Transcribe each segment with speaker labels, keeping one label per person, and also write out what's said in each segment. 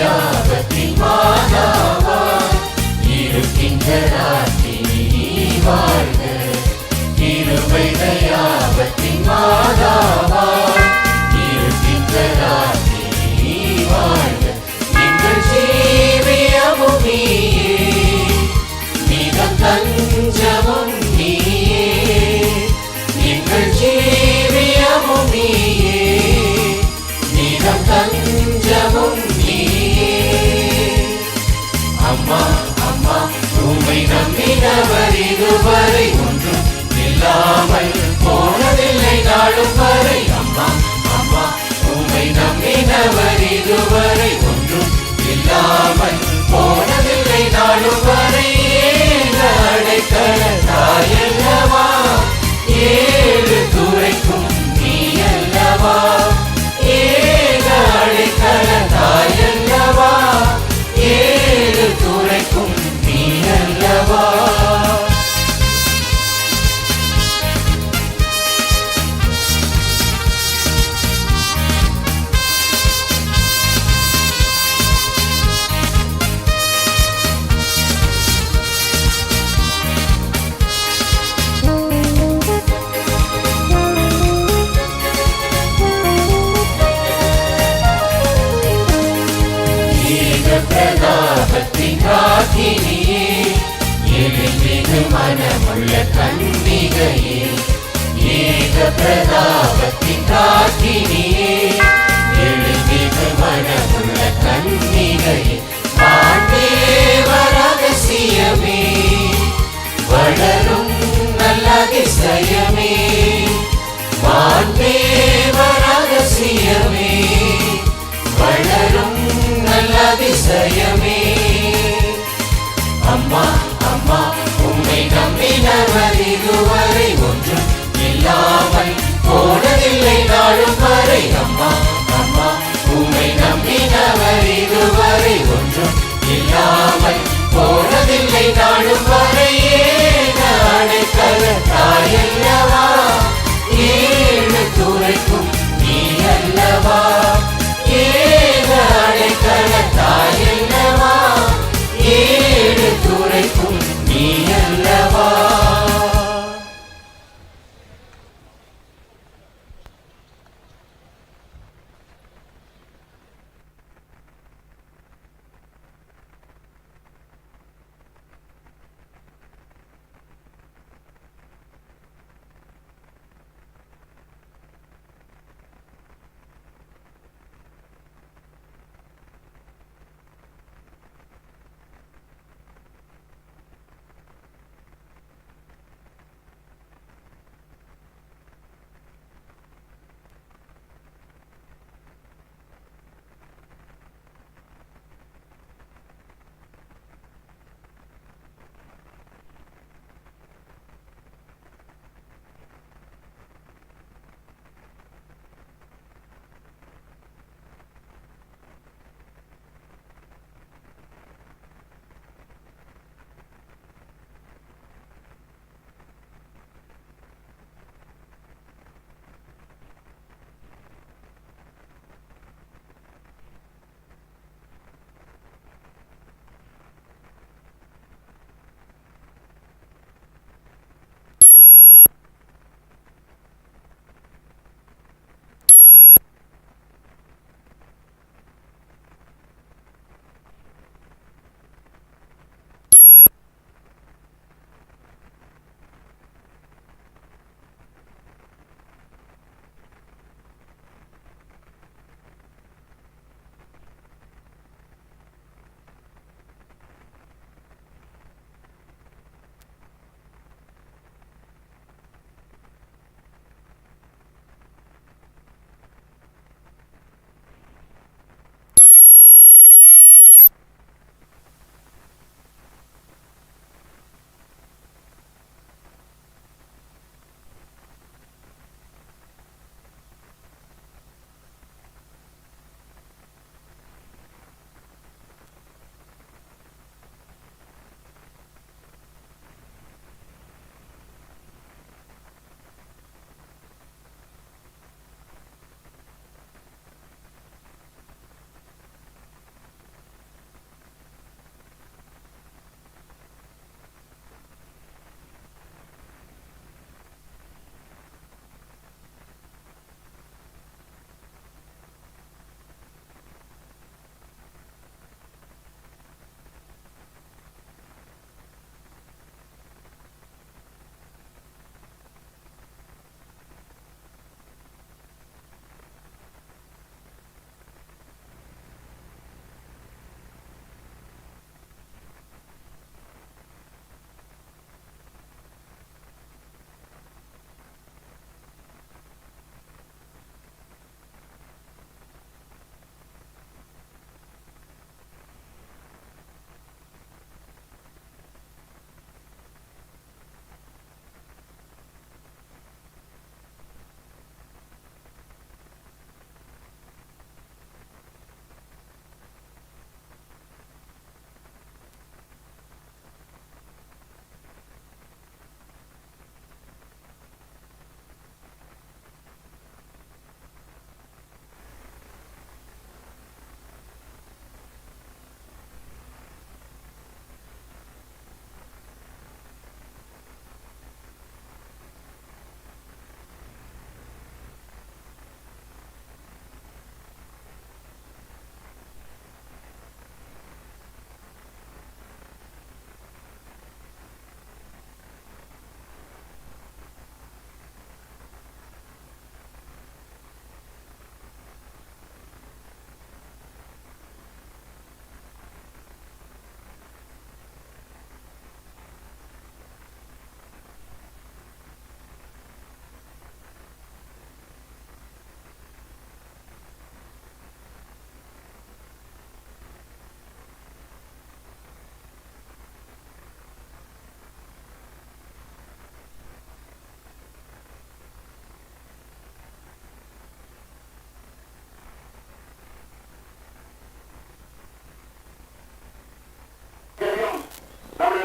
Speaker 1: யாவத்தின் மாதாவாய் இருக்கின்ற ராத்திரி வாழ்க. கிருபைகள் யாவத்தின் மாதாவாய் இருக்கின்ற ராத்திரி வாழ்க. எங்கள் ஜீவியமும் நீயே, நிதம் தஞ்சமும் நீயே. எங்கள் ஜீவியமும் நீயே, நிதம் தஞ்சமும் நீயே. அம்மா அம்மா உம்மை நம்பினவர் இதுவரை ஒன்றும் இல்லாமல் போனதில்லை நாளும் வரை. அம்மா அம்மா உம்மை நம்பினவர் இதுவரை ஒன்றும் இல்லாமல் போனதில்லை நாளும் வரை. அடைக்கல தாயல்லவா, ஏழு துறைக்கும் நீ அல்லவா. அடைக்கல தாயல்லவா, ஏழு துறைக்கும் நீ அல்லவா. பிரதாபத்தின் ராகினியே, எழுமிகு மனமுள்ள கன்னிகையே. ஏக பிரதாபத்தின் ராகினியே, எழுமிகு மனமுள்ள கன்னிகையே. வான்தேவ ரகசியமே, வளரும் நல்ல அதிசயமே. வான்தேவ ரகசியமே, வளரும் அதிசயமே. அம்மா அம்மா உம்மை நம்பினவர் இதுவரை ஒன்றும் இல்லாமல் போனதில்லை நாளும் வரை. அம்மா அம்மா உம்மை நம்பினவர் இதுவரை ஒன்றும் இல்லாமல் போனதில்லை நாளும் வரை. அடைக்கல தாயல்லவா, ஏழு துறைக்கும் நீ அல்லவா. அடைக்கல தாயல்லவா, ஏழு துறைக்கும் நீ அல்லவா.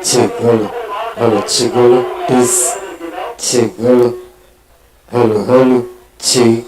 Speaker 2: check, hello, check, this, check, hello, check.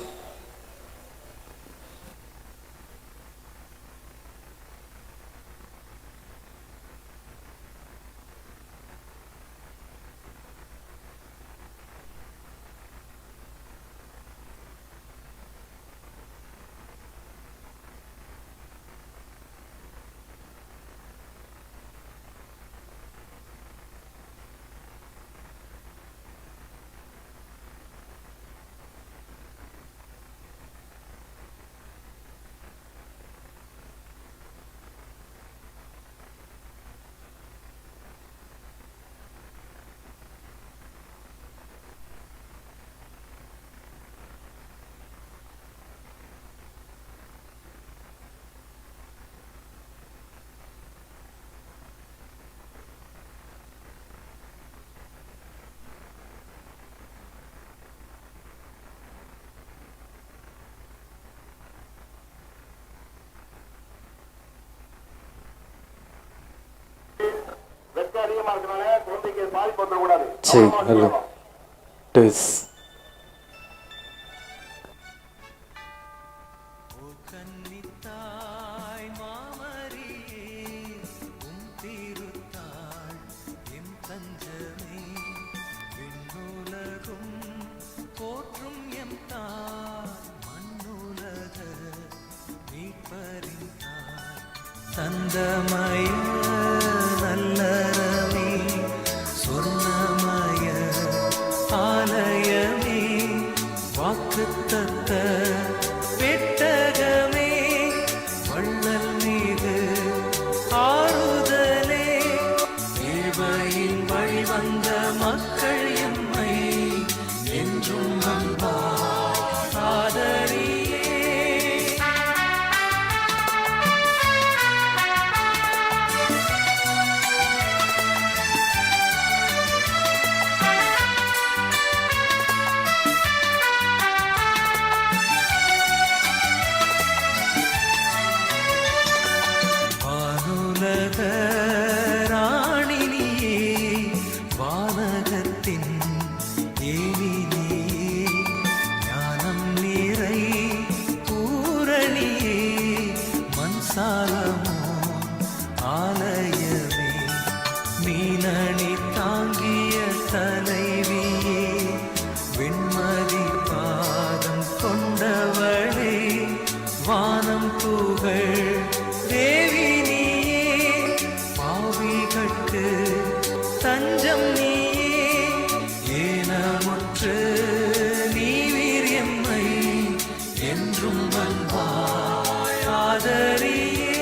Speaker 2: Check, hello, test.
Speaker 3: சந்தமய நல்லறவே சொர்ணமய ஆலயமே வாக்குத்தத்த பெட்டகமே வள்ளல் மீது ஆறுதலே தேவையின் வழிவந்த மக்கள் எம்மை என்றும் அன்பாய் ஆதரியே. ராணினியே வானகத்தின் ஏனினியே ஞானம் நீரை பூரணியே மன்சாலமோ ஆலயமே மீனணி தாங்கிய தலைவியே வெண்மதி பாதம் கொண்டவளே வானம் புகழ் தஞ்சம் நீயே ஏனமுற்று நீவீர் எம்மை என்றும் அன்பாய் ஆதரியே.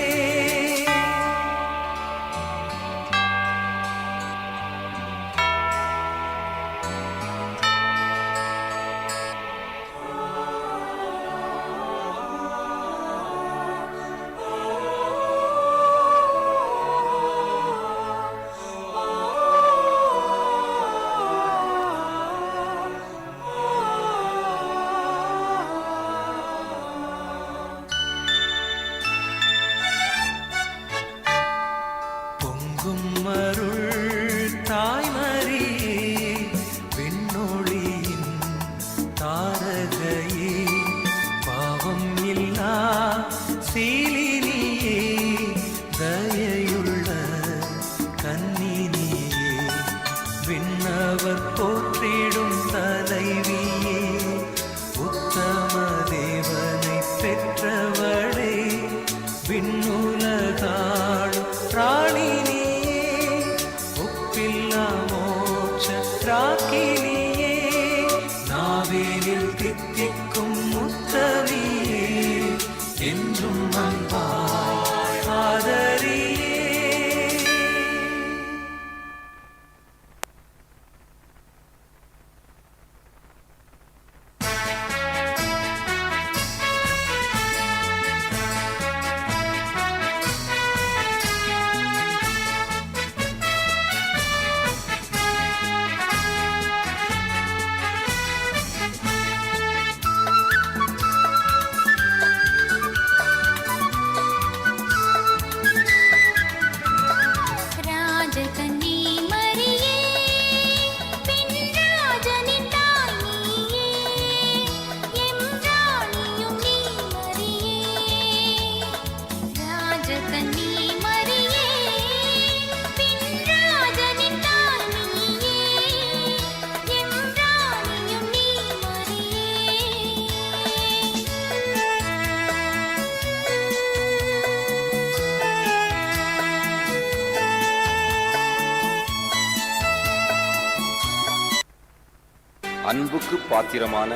Speaker 4: அன்புக்கு பாத்திரமான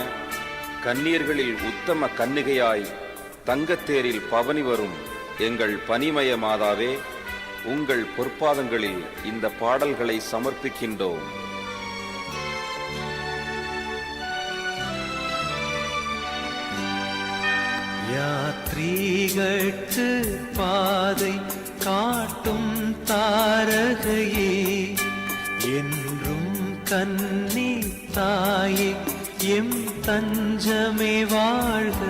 Speaker 4: கன்னியர்களில் உத்தம கன்னிகையாய் தங்கத்தேரில் பவனி வரும் எங்கள் பனிமய மாதாவே, உங்கள் பொற்பாதங்களில் இந்த பாடல்களை சமர்ப்பிக்கின்றோம்.
Speaker 3: யாத்ரீகட்கு பாதை காட்டும் தாரகையே, என்றும் கன்னி தாயே, எம் தஞ்சமே வாழ்க.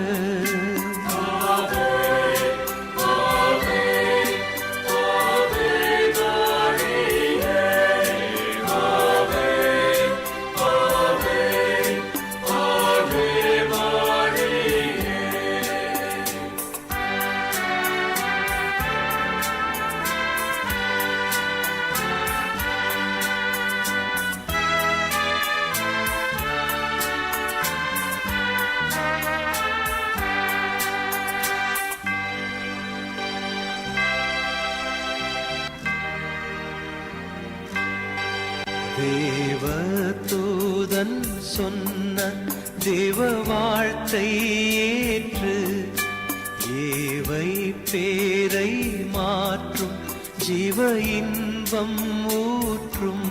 Speaker 3: தேவதூதன் சொன்ன தேவ வாழ்த்தை ஏற்று ஏவை பேரை மாற்றும் ஜீவ இன்பம் ஊற்றும்.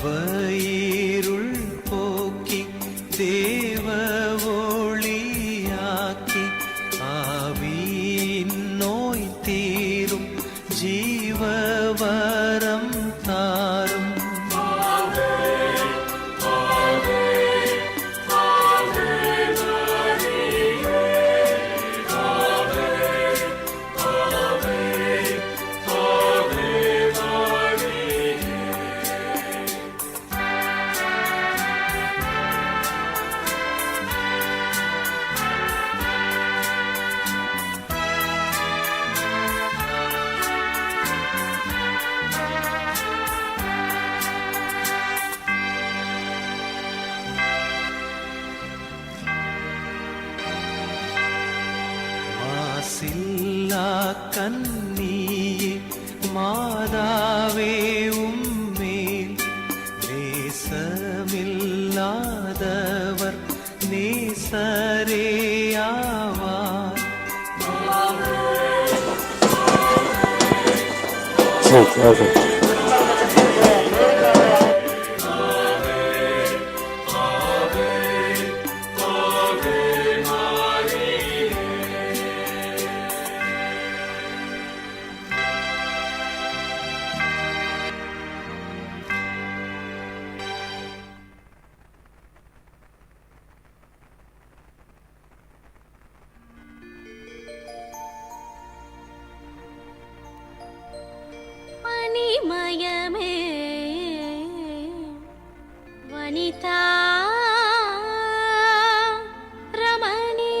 Speaker 3: பாவயிருள் போக்கி தேவ ஒளியாக்கி ஆவியின் நோய் தீரும் ஜீவவரம் தாரும். மாசில்லா கன்னியே மாதாவே, உம்மேல் நேசமில்லாதவர் நேசரேயாவார்.
Speaker 2: Check. Okay.
Speaker 5: மணிமயமே வனிதா ரமணி,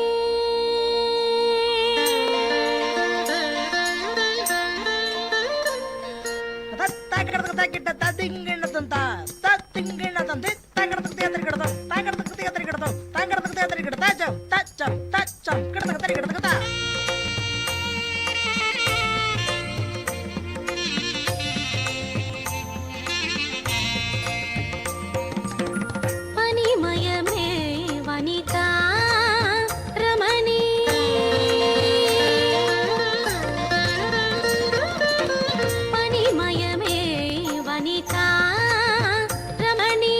Speaker 5: மணிமயமே வனிதா ரமணி, மணிமயமே வனிதா ரமணி,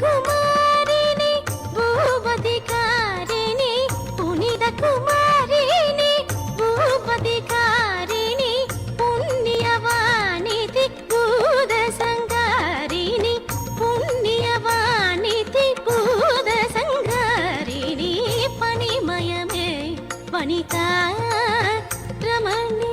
Speaker 5: குமாரினி பூபதிகாரிணி புனித குமாரினி பூபதிகாரிணி புண்ணியவானிதி பூத சங்காரிணி புண்ணியவானிதி பூத சங்காரிணி பனிமயமே வனிதா ரமணி.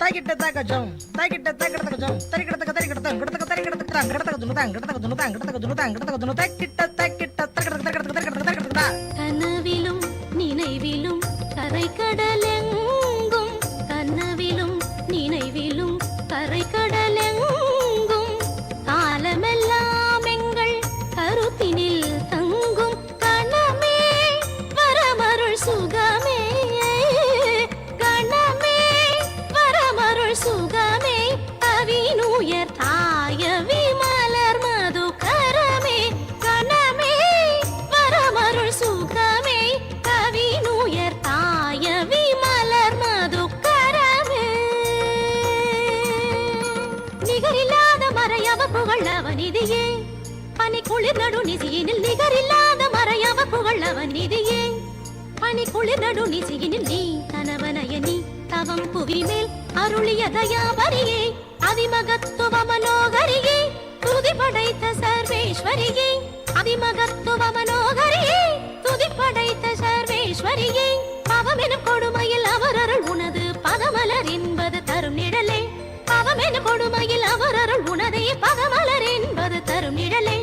Speaker 6: தாக்கிட்ட தாக்கஜம் தாக்கிட்ட தாக்கிட்டதகஜம் தரிக்கிட்டதக தரிக்கிட்டதம் கிட்டதக தரிக்கிட்டதக கிட்டதக துனுதாங் கிட்டதக துனுதாங் கிட்டதக துனுதாங் கிட்டதக துனுதாங் கிட்ட தாக்கிட்ட தரிக்கிட்டதக தரிக்கிட்டதக தரிக்கிட்டதக.
Speaker 5: கனவிலும் நினைவிலும் கரை கடலெங்கும் கனவிலும் நினைவிலும் கரை கடலெங்கும் காலமெல்லாம் எங்கள் கருத்தினில் தங்கும் கணமே வரமருள் சுகமே கணமே வரமருள் சுகமே அவினுயர் தாய விமலர் மதுகரமே கணமே வரமருள் சுகமே கவினுயர் தாய விமலர் மதுகரமே. நிகரில்லாத மறையவ புகழவனிதியே பனி குளிர் நடு நிதியினில் நிகரில்லாத மறையவ புகழவனிதியே பனி குளிர் நடு நிதியினில் நீ கணவனயனி தவம் புவி மேல் அருளிய தயாபரியே அதிமகத்துவ மனோகரியே துதி படைத்த சர்வேஸ்வரியே அதிமகத்துவ மனோகரியே துதி படைத்த சர்வேஸ்வரியே பவமெனும் கொடுமையில் அவர் அருள் உனது பதமலர் என்பது தரும் நிழலே பவமெனும் கொடுமையில் அவர் அருள் உனதே பதமலர் என்பது தரும் நிழலே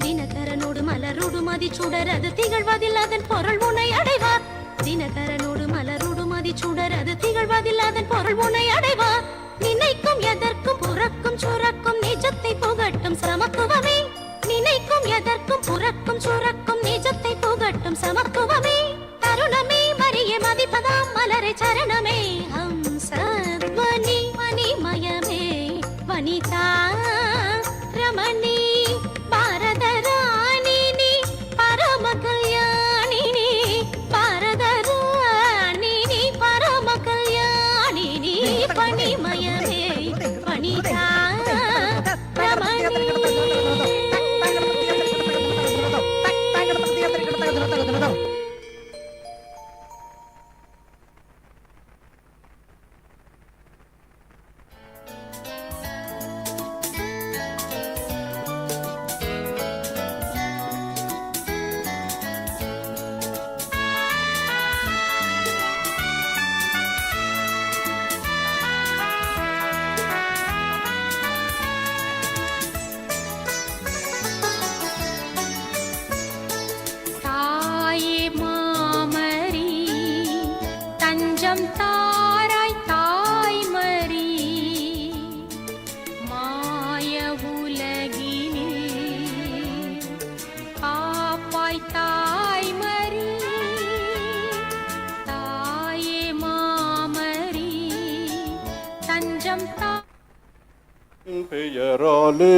Speaker 5: தினகரனோடு மலரோடு மதி சுடரது திகழ்வதில் அதன் பொருள் உன்னை அடைவார் தினகரனோடு மலரோடு மதி சுடரது திகழ்வதில் அதன் பொருள் உன்னை அடைவார் நினைக்கும் எதற்கும் புறக்கும் சுரக்கும் நிஜத்தை புகட்டும் சமத்துவமே நினைக்கும் எதற்கும் புறக்கும் சுரக்கும் நிஜத்தை புகட்டும் சமத்துவமே தருணமே மரிய மதிப்பதாம் மலரை சரணமே ஹம்சத்வனி மணிமயமே வனிதா ரமணி பாரத ராணினி பரம கல்யாணினி பாரத ராணினி பரம கல்யாணினி பணிமயமே வனிதா ரமணி. தாயே மாமரி தஞ்சம் தாராய் தாய்மரி மாய உலகினில் காப்பாய் தாய்மரி தாயே மாமரி தஞ்சம்
Speaker 7: பெயராலே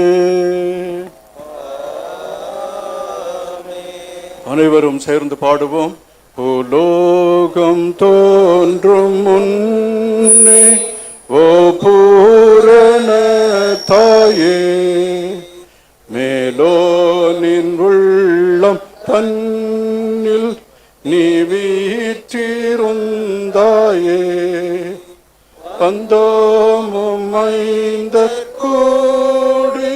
Speaker 7: அனைவரும் சேர்ந்து பாடுவோம். பூலோகம் தோன்றும் முன்னே ஓ பூரண தாயே மேலோனின் உள்ளம் தன்னில் நீ வீற்றிருந்தாயே பந்தோமும் மைந்த கூடி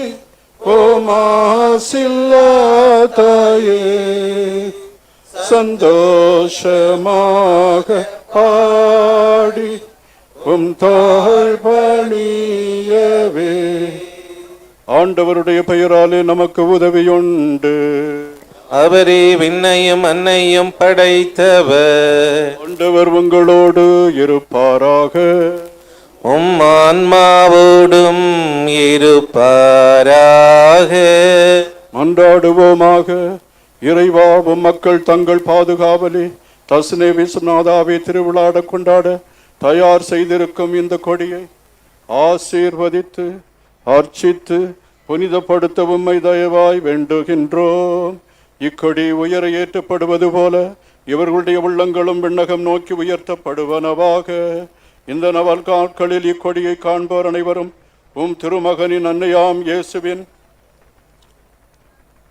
Speaker 7: ஓமாசில்லாதாயே சந்தோஷமாக பாடி தாழ் பணியவே ஆண்டவருடைய பெயராலே நமக்கு உதவியுண்டு.
Speaker 1: அவரே விண்ணையும் மண்ணையும் படைத்தவர்.
Speaker 7: ஆண்டவர் உங்களோடு இருப்பாராக.
Speaker 1: ஆன்மாவோடும் இருப்பாராக.
Speaker 7: மன்றாடுவோமாக. இறைவாவும் மக்கள் தங்கள் பாதுகாவலே தசுனே விஸ்வநாதாவை திருவிழாட கொண்டாட தயார் செய்திருக்கும் இந்த கொடியை ஆசீர்வதித்து அர்ச்சித்து புனிதப்படுத்த உம்மை தயவாய் வேண்டுகின்றோம். இக்கொடி உயர ஏற்றப்படுவது போல இவர்களுடைய உள்ளங்களும் விண்ணகம் நோக்கி உயர்த்தப்படுவனவாக. இந்த நவல் நாட்களில் இக்கொடியை காண்போர் அனைவரும் திருமகனின் அன்னையாம்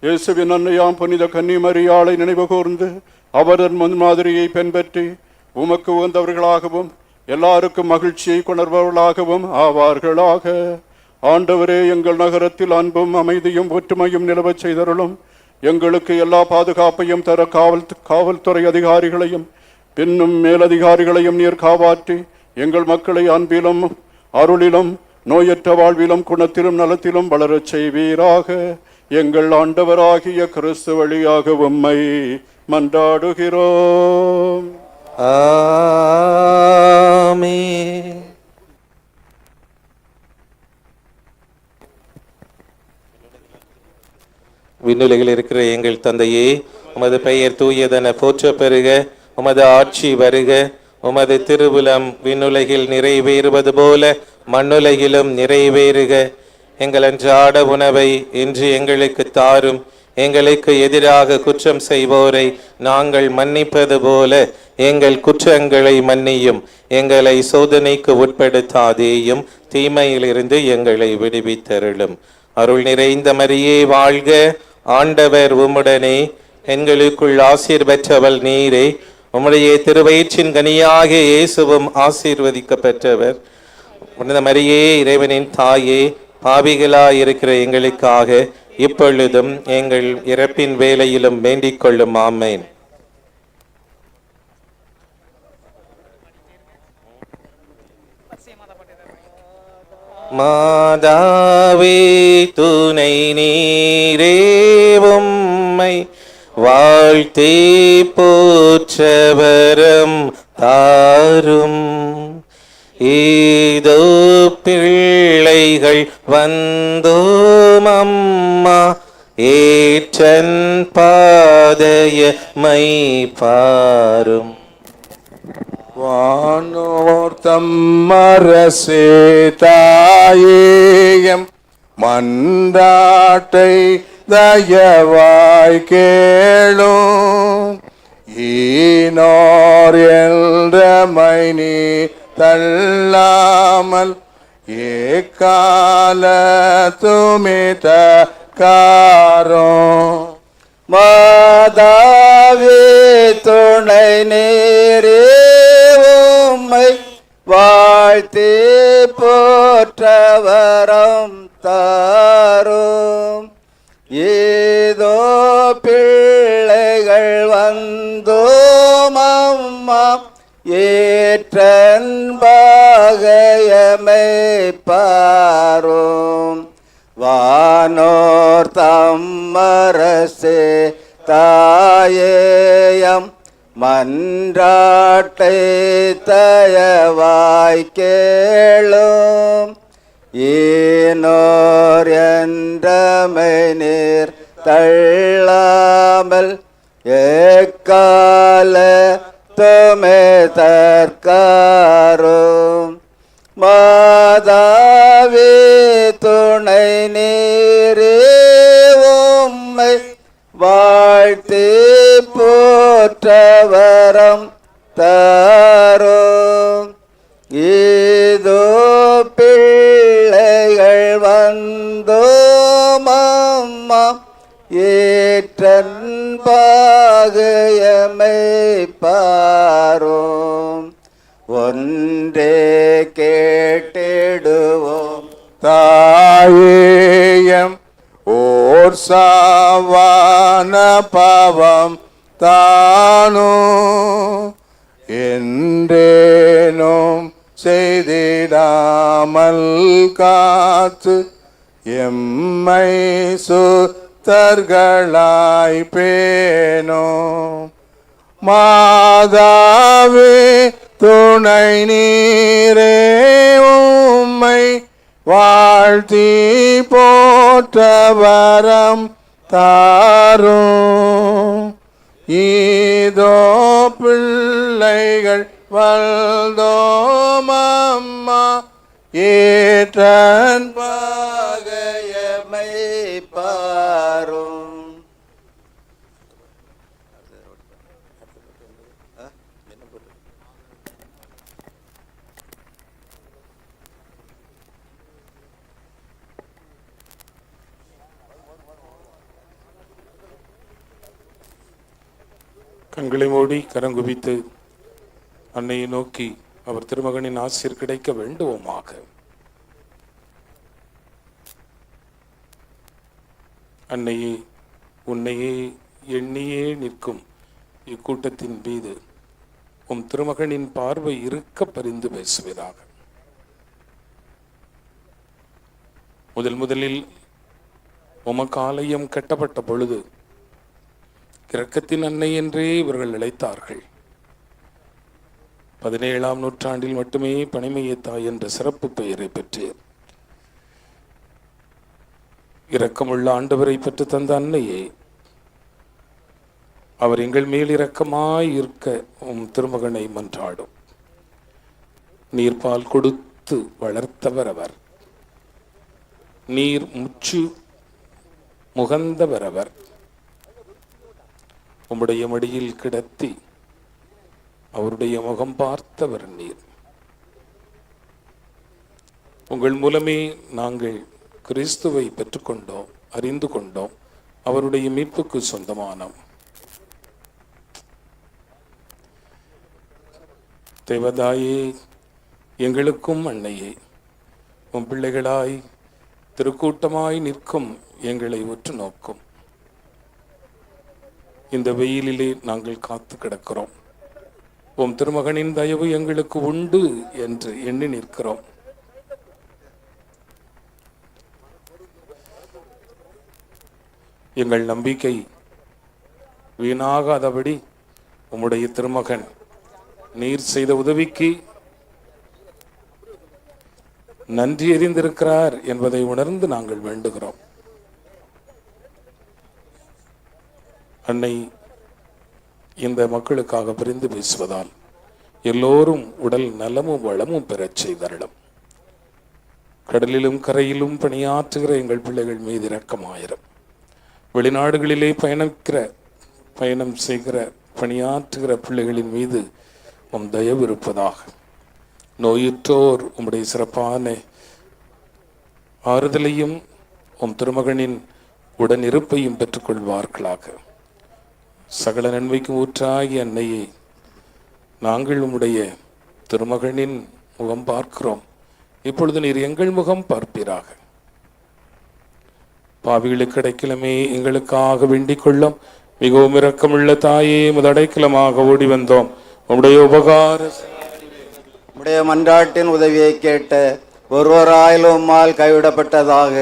Speaker 7: இயேசுவின் அன்னையாம் புனித கன்னிமரியாளை நினைவு கூர்ந்து அவரது முன்மாதிரியை பின்பற்றி உமக்கு உகந்தவர்களாகவும் எல்லாருக்கும் மகிழ்ச்சியை கொணர்பவர்களாகவும் ஆவார்களாக. ஆண்டவரே, எங்கள் நகரத்தில் அன்பும் அமைதியும் ஒற்றுமையும் நிலவச் செய்தருளும். எங்களுக்கு எல்லா பாதுகாப்பையும் தர காவல்துறை அதிகாரிகளையும் பின்னும் மேலதிகாரிகளையும் நீர் காப்பாற்றி எங்கள் மக்களை அன்பிலும் அருளிலும் நோயற்ற வாழ்விலும் குணத்திலும் நலத்திலும் வளரச் செய்வீராக. எங்கள் ஆண்டவராகிய கிறிஸ்து வழியாக உம்மை மன்றாடுகிறோம்.
Speaker 1: ஆமென். விண்ணுலகில் இருக்கிற எங்கள் தந்தையே, உமது பெயர் தூயதென போற்ற பெறுக. உமது ஆட்சி வருக. உமது திருவுளம் விண்ணுலகில் நிறைவேறுவது போல மண்ணுலகிலும் நிறைவேறுக. எங்கள் அன்றாட உணவை இன்று எங்களுக்கு தாரும். எங்களுக்கு எதிராக குற்றம் செய்வோரை நாங்கள் மன்னிப்பது போல எங்கள் குற்றங்களை மன்னியும். எங்களை சோதனைக்கு உட்படுத்தாதேயும், தீமையிலிருந்து எங்களை விடுவித்தருளும். அருள் நிறைந்த மரியே வாழ்க. ஆண்டவர் உம்முடனே, எங்களுக்குள் ஆசீர் பெற்றவள் நீரே. உம்முடைய திருவயிற்றின் கனியாக இயேசுவும் ஆசீர்வதிக்கப்பட்டவர். புனித மரியே, இறைவனின் தாயே, பாவிகளாயிருக்கிற எங்களுக்காக இப்பொழுதும் எங்கள் இறப்பின் வேளையிலும் வேண்டிக் கொள்ளும். ஆமேன். மாதாவே துணை நீரே, உம்மை வாழ்த்தி போற்றவரம் தாரும். ஏதோ பிள்ளைகள் வந்தோம் அம்மா, ஏற்றன் பாதையமை பாரும்.
Speaker 8: வானோர் தம்மரசே தாயேயம் மன்றாட்டை தயவாய் கேளும். ஈனோர் என்றமை நீ தள்ளாமல் ஏக்கால துமித காரும்.
Speaker 9: மாதாவே துணை நேரே, உம்மை வாழ்த்தி போற்றவரம் தாரும். ஏதோ பிள்ளைகள் வந்தோம் அம்மா, ஏற்றன் பாகையமை பாரும். வானோர் தம்மரசே தாயேயம் மன்றாட்டை தயவாய் கேளும். ஈனோர் என்றமை நீர் தள்ளாமல் ஏக்கால துமே தற்காரும். மாதாவே துணை நீரே, உம்மை வாழ்த்தி போற்றவரம் தாரும். ஏதோ பிள்ளைகள் வந்தோம் அம்மா, ஏற்றன் பாகையமை பாரும். ஒன்றே கேட்டிடுவோம்
Speaker 8: தாயேயம் ஓர் சாவான பாவம் தானோ என்றேனும் செய்திடாமல் காத்து எம்மை சுத்தர்களாய் பேனோ. மாதாவே துணை நீரே, உம்மை வாழ்த்தி போற்றவரம் தாரும். இதோ பிள்ளைகள் வந்தோம் அம்மா ஏற்றன்
Speaker 9: பகையமை பாரும்.
Speaker 10: கண்களை மூடி கரங்குவித்து அன்னையை நோக்கி அவர் திருமகனின் ஆசீர் கிடைக்க வேண்டுவோமாக. அன்னையே, உன்னையே எண்ணியே நிற்கும் இக்கூட்டத்தின் மீது உம் திருமகனின் பார்வை இருக்க பரிந்து பேசுவதாக. முதலில் உமக்கு ஆலயம் கட்டப்பட்ட பொழுது இரக்கத்தின் அன்னை என்றே இவர்கள் அழைத்தார்கள். 17ஆம் நூற்றாண்டில் மட்டுமே பனிமய தாய் என்ற சிறப்பு பெயரை பெற்றேன். இரக்கமுள்ள ஆண்டவரை பெற்று தந்த அன்னையே, அவர் எங்கள் மேல் இரக்கமாய் இருக்க உம் திருமகனை மன்றாடும். நீர்பால் கொடுத்து வளர்த்தவர் அவர், நீர் முச்சு முகந்தவர் அவர். உம்முடைய மடியில் கிடத்தி அவருடைய முகம் பார்த்தவர் நீர். உங்கள் மூலமே நாங்கள் கிறிஸ்துவை பெற்றுக்கொண்டோம், அறிந்து கொண்டோம், அவருடைய மீட்புக்கு சொந்தமானோம். தேவதாயே, எங்களுக்கும் அன்னையே, உம் பிள்ளைகளாய் திருக்கூட்டமாய் நிற்கும் எங்களை உற்று நோக்கும். இந்த வெயிலிலே நாங்கள் காத்து கிடக்கிறோம். உம் திருமகனின் தயவு எங்களுக்கு உண்டு என்று எண்ணி நிற்கிறோம். எங்கள் நம்பிக்கை வீணாகாதபடி உம்முடைய திருமகன் நீர் செய்த உதவிக்கு நன்றி அறிந்திருக்கிறார் என்பதை உணர்ந்து நாங்கள் வேண்டுகிறோம். அன்னை இந்த மக்களுக்காக பிரிந்து பேசுவதால் எல்லோரும் உடல் நலமும் வளமும் பெறச் செய்தருளும். கடலிலும் கரையிலும் பணியாற்றுகிற எங்கள் பிள்ளைகள் மீது இரக்கமாயிரும். வெளிநாடுகளிலே பயணம் செய்கிற பணியாற்றுகிற பிள்ளைகளின் மீது உம் தயவு இருப்பதாக. நோயுற்றோர் உம்முடைய சிறப்பான ஆறுதலையும் உம் திருமகனின் உடனிருப்பையும் பெற்றுக்கொள்வார்களாக. சகல நன்மைக்கும் ஊற்றாகி அன்னையே, நாங்கள் உம்முடைய திருமகனின் முகம் பார்க்கிறோம். இப்பொழுது நீர் எங்கள் முகம் பார்ப்பீராக. பாவிகளுக்கு அடைக்கலமே, எங்களுக்காக வேண்டிக் கொள்ளும். மிகவும் இரக்கமுள்ள தாயே, முதடைக்கலமாக ஓடி வந்தோம். உம்முடைய
Speaker 9: உம்முடைய மன்றாட்டின் உதவியை கேட்ட ஒருவராயிலும் உம்மால் கைவிடப்பட்டதாக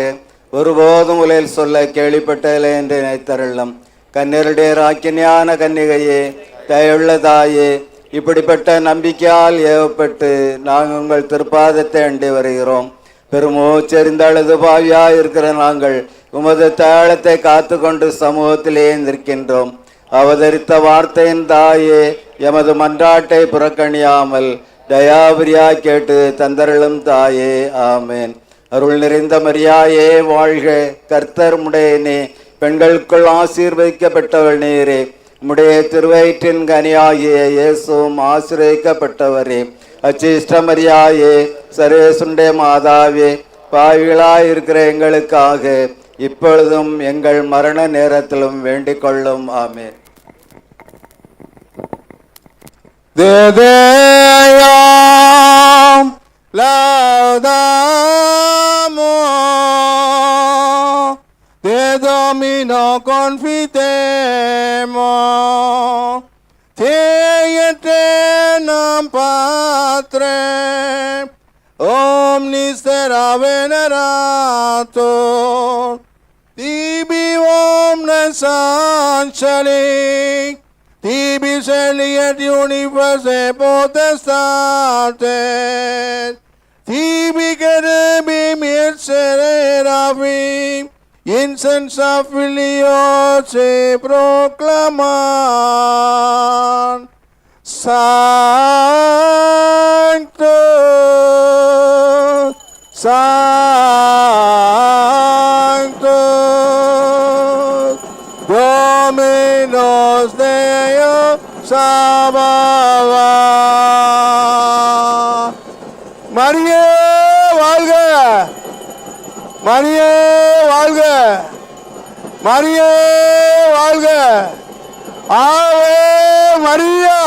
Speaker 9: ஒருபோதும் உலகில் சொல்ல கேள்விப்பட்டதில்லை என்று நினைத்தருளும். கன்னியருடைய ராக்கினியான கன்னிகையே, தயவுள்ள தாயே, இப்படிப்பட்ட நம்பிக்கையால் ஏவப்பட்டு நாங்கள் உங்கள் திருப்பாதத்தை அண்டி வருகிறோம். பெருமூச்செறிந்த அழுது பாவியாய் இருக்கிற நாங்கள் உமது தாளத்தை காத்து கொண்டு சமூகத்திலே நிற்கின்றோம். அவதரித்த வார்த்தையின் தாயே, எமது மன்றாட்டை புறக்கணியாமல் தயாபிரியா கேட்டு தந்தருளும் தாயே, ஆமேன். அருள் நிறைந்த மரியாயே வாழ்க, கர்த்தர் உம்முடையனே, பெண்களுக்குள் ஆசீர்வதிக்கப்பட்டவள் நீரே, உம்முடைய திருவயிற்றின் கனியாகிய இயேசுவும் ஆசீர்வதிக்கப்பட்டவரே. அச்சிஷ்ட மரியாயே, சர்வேசுடைய மாதாவே, பாவிகளாயிருக்கிற எங்களுக்காக இப்பொழுதும் எங்கள் மரண நேரத்திலும் வேண்டிக் கொள்ளும். ஆமென்.
Speaker 8: Dedeam laudamo, de Domino confitemo, te eternam Patrem, omnis terra venerator, tibi omnes angeli, tibi et universe potestates, tibi cherubim et seraphim, incensa filio se proclaman, Sanctus, Sanctus, Dominus Deus Sabaoth. மரியே வாழ்க, மரியே வாழ்க, மரியே வாழ்க. ஆவே மரியா,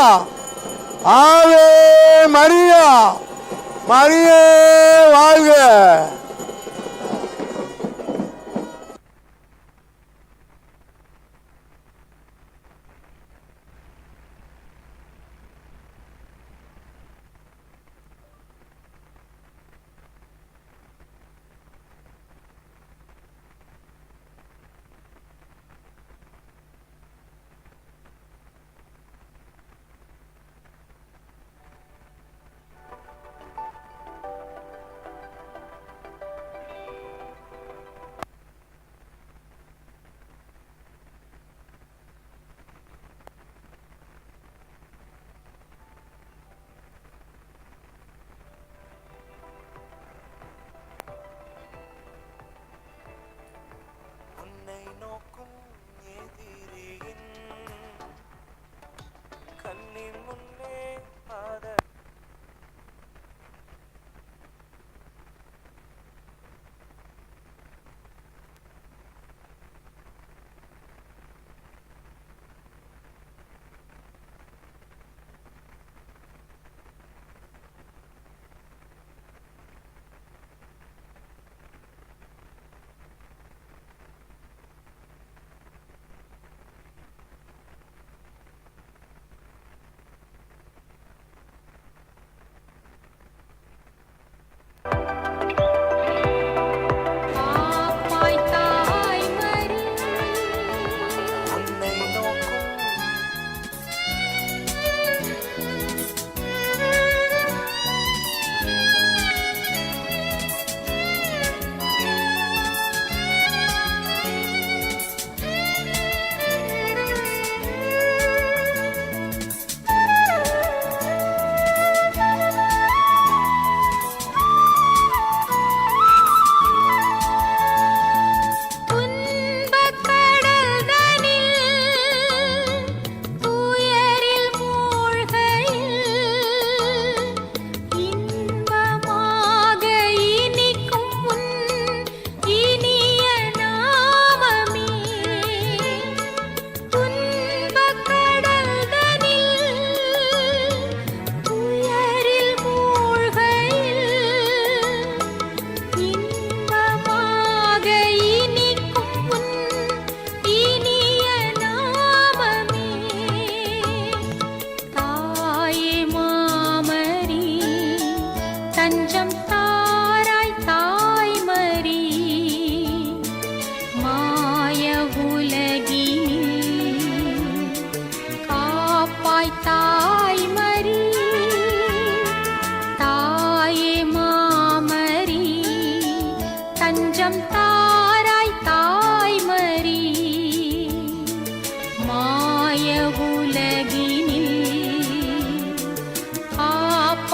Speaker 8: ஆவே மரியா, மரியே வாழ்க.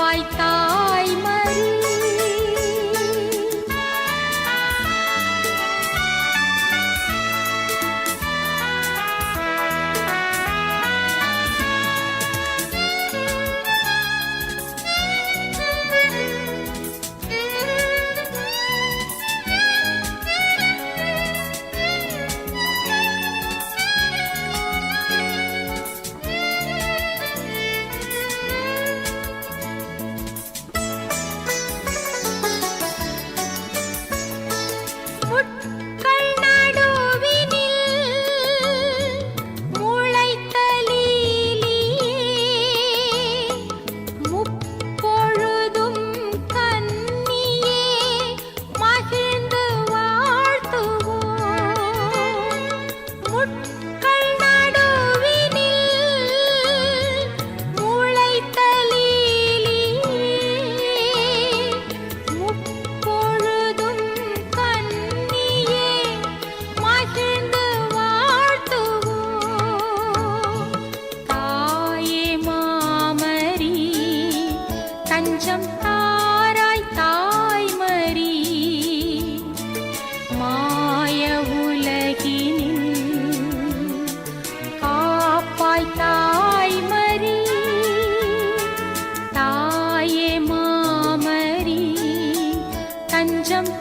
Speaker 5: தாய் தாய் மறி தஞ்சம் தாராய் தாய்மரி மாய உலகினில் காப்பாய் தாய்மரி தாயே மாமரி தஞ்சம்